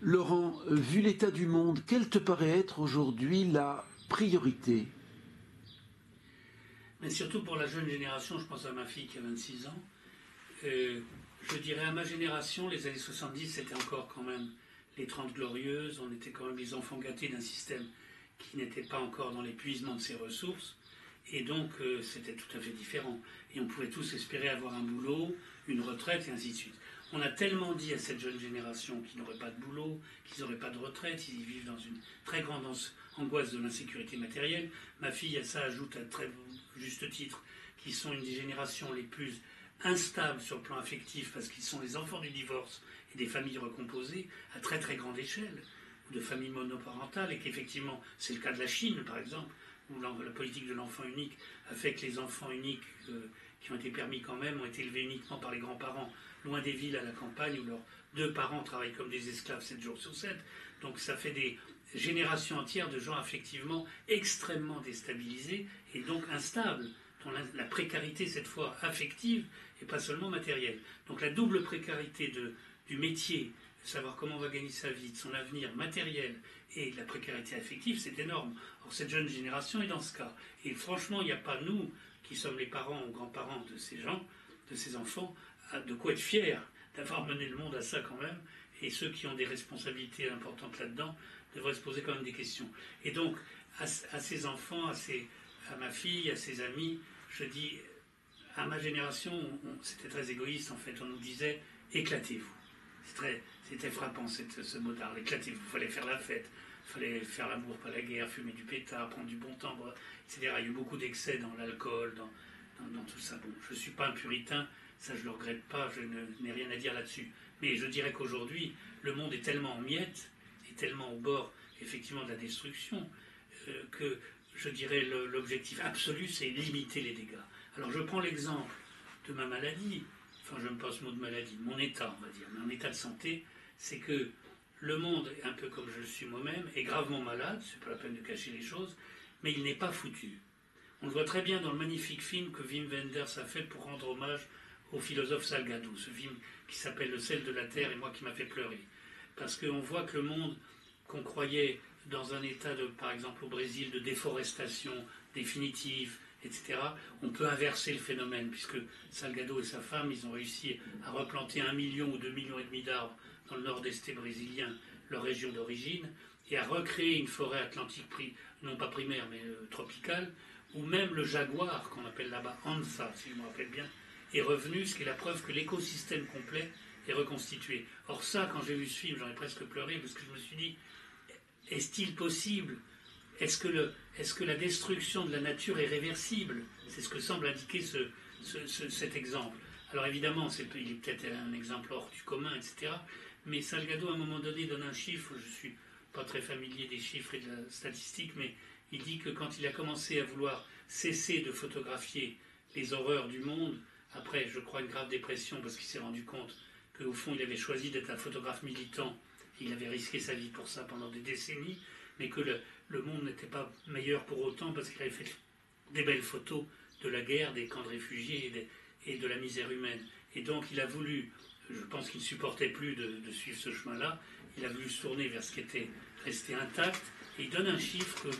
Laurent, vu l'état du monde, quelle te paraît être aujourd'hui la priorité? Mais surtout pour la jeune génération, je pense à ma fille qui a 26 ans, je dirais à ma génération, les années 70, c'était encore quand même les 30 glorieuses, on était quand même les enfants gâtés d'un système qui n'était pas encore dans l'épuisement de ses ressources, et donc c'était tout à fait différent. Et on pouvait tous espérer avoir un boulot, une retraite, et ainsi de suite. On a tellement dit à cette jeune génération qu'ils n'auraient pas de boulot, qu'ils n'auraient pas de retraite, ils vivent dans une très grande angoisse de l'insécurité matérielle. Ma fille, à ça, ajoute à très juste titre qu'ils sont une des générations les plus instables sur le plan affectif parce qu'ils sont les enfants du divorce et des familles recomposées à très très grande échelle, ou de familles monoparentales, et qu'effectivement, c'est le cas de la Chine par exemple, où la politique de l'enfant unique a fait que les enfants uniques qui ont été permis quand même ont été élevés uniquement par les grands-parents, loin des villes à la campagne, où leurs deux parents travaillent comme des esclaves 7 jours sur 7. Donc ça fait des générations entières de gens affectivement extrêmement déstabilisés et donc instables, dont la précarité cette fois affective et pas seulement matérielle. Donc la double précarité du métier, de savoir comment on va gagner sa vie, de son avenir matériel et de la précarité affective, c'est énorme. Or cette jeune génération est dans ce cas. Et franchement, il n'y a pas nous, qui sommes les parents ou grands-parents de ces gens, de ces enfants, de quoi être fiers d'avoir mené le monde à ça quand même. Et ceux qui ont des responsabilités importantes là-dedans devraient se poser quand même des questions. Et donc, à ces enfants, à ma fille, à ses amis, je dis, à ma génération, c'était très égoïste en fait, on nous disait éclatez-vous. C'était frappant ce mot d'art, éclatez-vous. Il fallait faire la fête, il fallait faire l'amour, pas la guerre, fumer du pétard, prendre du bon temps, etc. Il y a eu beaucoup d'excès dans l'alcool, dans tout ça. Bon, je ne suis pas un puritain, ça je ne le regrette pas, je n'ai rien à dire là-dessus. Mais je dirais qu'aujourd'hui, le monde est tellement en miettes, et tellement au bord effectivement de la destruction, que je dirais l'objectif absolu, c'est limiter les dégâts. Alors je prends l'exemple de ma maladie, enfin je me passe le mot de maladie, de mon état on va dire, mon état de santé, c'est que le monde, un peu comme je le suis moi-même, est gravement malade, c'est pas la peine de cacher les choses, mais il n'est pas foutu. On le voit très bien dans le magnifique film que Wim Wenders a fait pour rendre hommage au philosophe Salgado, ce film qui s'appelle Le sel de la terre et moi qui m'a fait pleurer. Parce qu'on voit que le monde qu'on croyait dans un état, par exemple au Brésil, de déforestation définitive, etc., on peut inverser le phénomène, puisque Salgado et sa femme, ils ont réussi à replanter 1 million ou 2,5 millions d'arbres dans le nord-est brésilien, leur région d'origine, et à recréer une forêt atlantique, non pas primaire, mais tropicale, où même le jaguar, qu'on appelle là-bas Ansa, si je me rappelle bien, est revenu, ce qui est la preuve que l'écosystème complet est reconstitué. Or ça, quand j'ai vu ce film, j'en ai presque pleuré, parce que je me suis dit, est-il possible? Est-ce que la destruction de la nature est réversible? C'est ce que semble indiquer cet exemple. Alors évidemment, il est peut-être un exemple hors du commun, etc. Mais Salgado, à un moment donné, donne un chiffre, je ne suis pas très familier des chiffres et de la statistique, mais il dit que quand il a commencé à vouloir cesser de photographier les horreurs du monde, après, je crois, une grave dépression, parce qu'il s'est rendu compte qu'au fond, il avait choisi d'être un photographe militant, il avait risqué sa vie pour ça pendant des décennies, mais que le monde n'était pas meilleur pour autant, parce qu'il avait fait des belles photos de la guerre, des camps de réfugiés et de la misère humaine. Et donc il a voulu, je pense qu'il ne supportait plus de suivre ce chemin-là, il a voulu se tourner vers ce qui était resté intact, et il donne un chiffre que,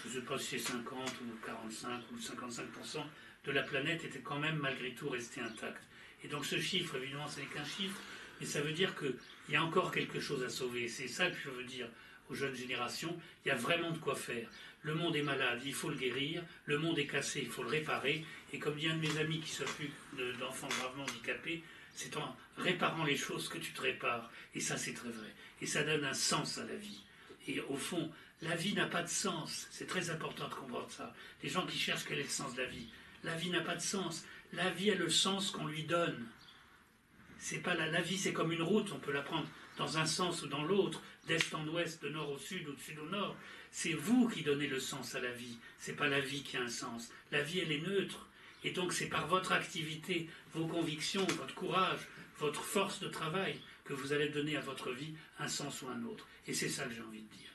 je ne sais pas si c'est 50 ou 45 ou 55% de la planète était quand même malgré tout resté intact. Et donc ce chiffre, évidemment, ce n'est qu'un chiffre, mais ça veut dire qu'il y a encore quelque chose à sauver. C'est ça que je veux dire aux jeunes générations, il y a vraiment de quoi faire. Le monde est malade, il faut le guérir, le monde est cassé, il faut le réparer, et comme dit un de mes amis qui s'occupe d'enfants gravement handicapés, c'est en réparant les choses que tu te répares, et ça c'est très vrai, et ça donne un sens à la vie. Et au fond, la vie n'a pas de sens, c'est très important de comprendre ça. Les gens qui cherchent quel est le sens de la vie n'a pas de sens, la vie a le sens qu'on lui donne. C'est pas la vie, c'est comme une route, on peut la prendre dans un sens ou dans l'autre, d'est en ouest, de nord au sud ou de sud au nord. C'est vous qui donnez le sens à la vie, c'est pas la vie qui a un sens. La vie, elle est neutre. Et donc c'est par votre activité, vos convictions, votre courage, votre force de travail que vous allez donner à votre vie un sens ou un autre. Et c'est ça que j'ai envie de dire.